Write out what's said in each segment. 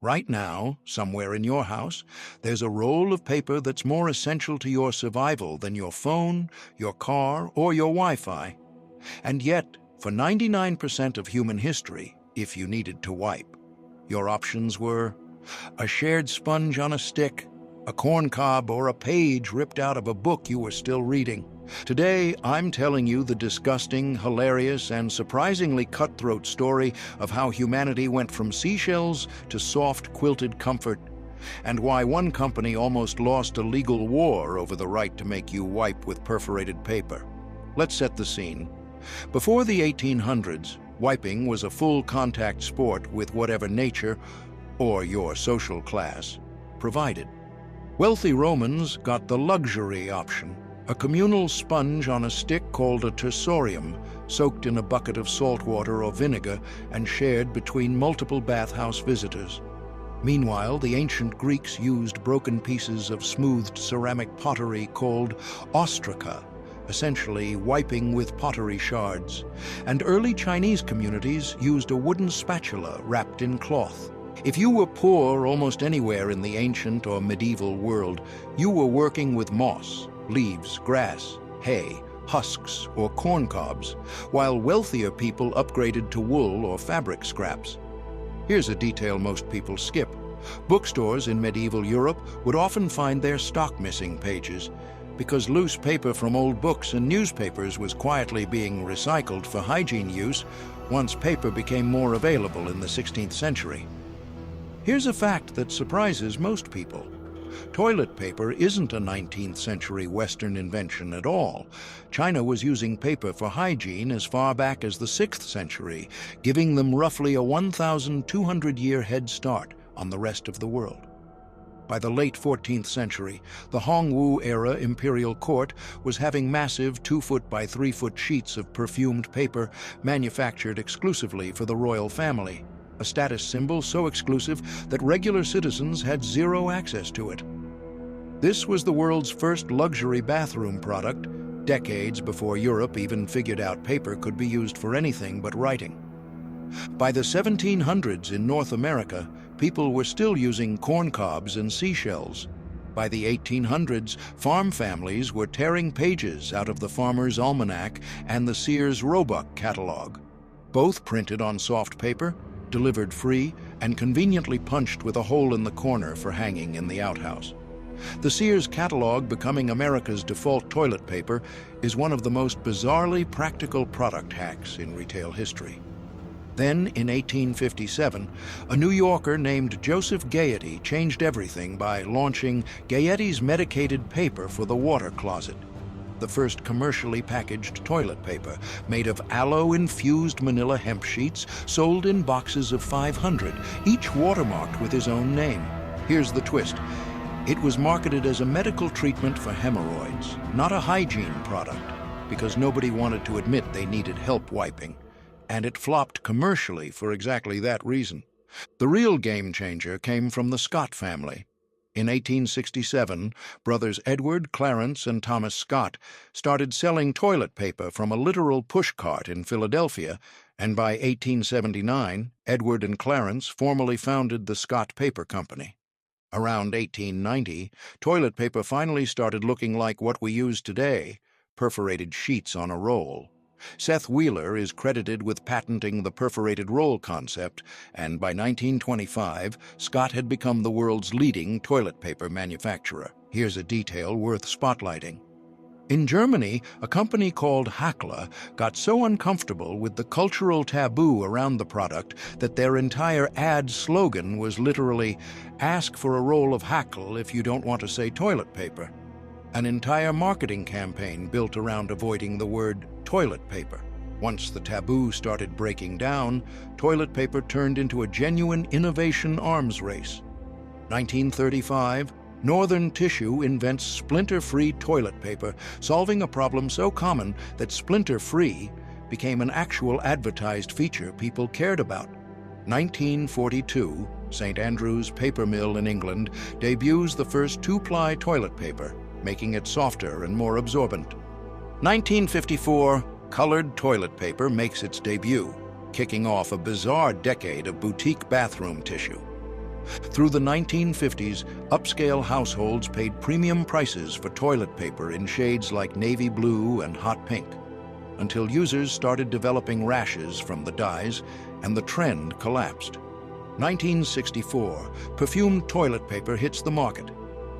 Right now, somewhere in your house, there's a roll of paper that's more essential to your survival than your phone, your car, or your Wi-Fi. And yet, for 99% of human history, if you needed to wipe, your options were a shared sponge on a stick, a corncob, or a page ripped out of a book you were still reading. Today, I'm telling you the disgusting, hilarious, and surprisingly cutthroat story of how humanity went from seashells to soft, quilted comfort, and why one company almost lost a legal war over the right to make you wipe with perforated paper. Let's set the scene. Before the 1800s, wiping was a full-contact sport with whatever nature, or your social class, provided. Wealthy Romans got the luxury option, a communal sponge on a stick called a tersorium, soaked in a bucket of salt water or vinegar and shared between multiple bathhouse visitors. Meanwhile, the ancient Greeks used broken pieces of smoothed ceramic pottery called ostraca, essentially wiping with pottery shards, and early Chinese communities used a wooden spatula wrapped in cloth. If you were poor almost anywhere in the ancient or medieval world, you were working with moss, leaves, grass, hay, husks, or corncobs, while wealthier people upgraded to wool or fabric scraps. Here's a detail most people skip. Bookstores in medieval Europe would often find their stock missing pages, because loose paper from old books and newspapers was quietly being recycled for hygiene use once paper became more available in the 16th century. Here's a fact that surprises most people. Toilet paper isn't a 19th century Western invention at all. China was using paper for hygiene as far back as the 6th century, giving them roughly a 1,200-year head start on the rest of the world. By the late 14th century, the Hongwu-era imperial court was having massive 2-foot by 3-foot sheets of perfumed paper manufactured exclusively for the royal family, a status symbol so exclusive that regular citizens had zero access to it. This was the world's first luxury bathroom product, decades before Europe even figured out paper could be used for anything but writing. By the 1700s in North America, people were still using corncobs and seashells. By the 1800s, farm families were tearing pages out of the Farmer's Almanac and the Sears Roebuck catalog, both printed on soft paper, delivered free, and conveniently punched with a hole in the corner for hanging in the outhouse. The Sears catalog becoming America's default toilet paper is one of the most bizarrely practical product hacks in retail history. Then, in 1857, a New Yorker named Joseph Gayety changed everything by launching Gayety's medicated paper for the water closet, the first commercially packaged toilet paper, made of aloe-infused manila hemp sheets sold in boxes of 500, each watermarked with his own name. Here's the twist. It was marketed as a medical treatment for hemorrhoids, not a hygiene product, because nobody wanted to admit they needed help wiping. And it flopped commercially for exactly that reason. The real game changer came from the Scott family. In 1867, brothers Edward, Clarence, and Thomas Scott started selling toilet paper from a literal pushcart in Philadelphia, and by 1879, Edward and Clarence formally founded the Scott Paper Company. Around 1890, toilet paper finally started looking like what we use today, perforated sheets on a roll. Seth Wheeler is credited with patenting the perforated roll concept, and by 1925, Scott had become the world's leading toilet paper manufacturer. Here's a detail worth spotlighting. In Germany, a company called Hackler got so uncomfortable with the cultural taboo around the product that their entire ad slogan was literally, "Ask for a roll of Hackle if you don't want to say toilet paper." An entire marketing campaign built around avoiding the word toilet paper. Once the taboo started breaking down, toilet paper turned into a genuine innovation arms race. 1935, Northern Tissue invents splinter-free toilet paper, solving a problem so common that splinter-free became an actual advertised feature people cared about. 1942, St. Andrew's Paper Mill in England debuts the first 2-ply toilet paper, making it softer and more absorbent. 1954, colored toilet paper makes its debut, kicking off a bizarre decade of boutique bathroom tissue. Through the 1950s, upscale households paid premium prices for toilet paper in shades like navy blue and hot pink, until users started developing rashes from the dyes and the trend collapsed. 1964, perfumed toilet paper hits the market,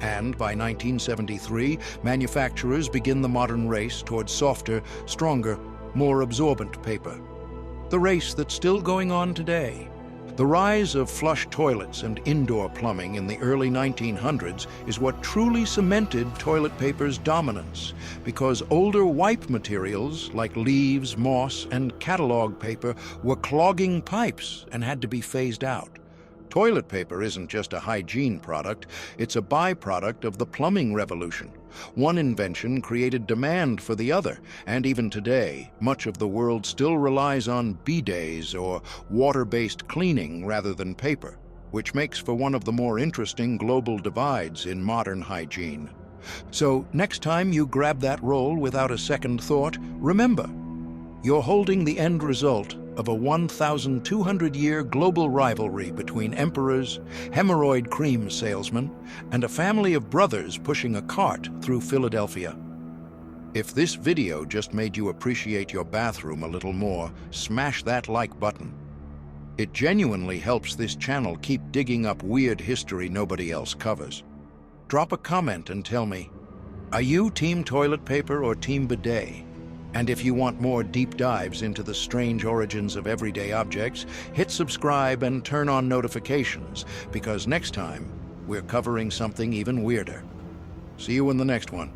and by 1973, manufacturers begin the modern race towards softer, stronger, more absorbent paper. The race that's still going on today. The rise of flush toilets and indoor plumbing in the early 1900s is what truly cemented toilet paper's dominance, because older wipe materials like leaves, moss, and catalog paper were clogging pipes and had to be phased out. Toilet paper isn't just a hygiene product, it's a byproduct of the plumbing revolution. One invention created demand for the other, and even today, much of the world still relies on bidets or water-based cleaning rather than paper, which makes for one of the more interesting global divides in modern hygiene. So, next time you grab that roll without a second thought, remember, you're holding the end result of a 1,200-year global rivalry between emperors, hemorrhoid cream salesmen, and a family of brothers pushing a cart through Philadelphia. If this video just made you appreciate your bathroom a little more, smash that like button. It genuinely helps this channel keep digging up weird history nobody else covers. Drop a comment and tell me, are you team toilet paper or team bidet? And if you want more deep dives into the strange origins of everyday objects, hit subscribe and turn on notifications, because next time we're covering something even weirder. See you in the next one.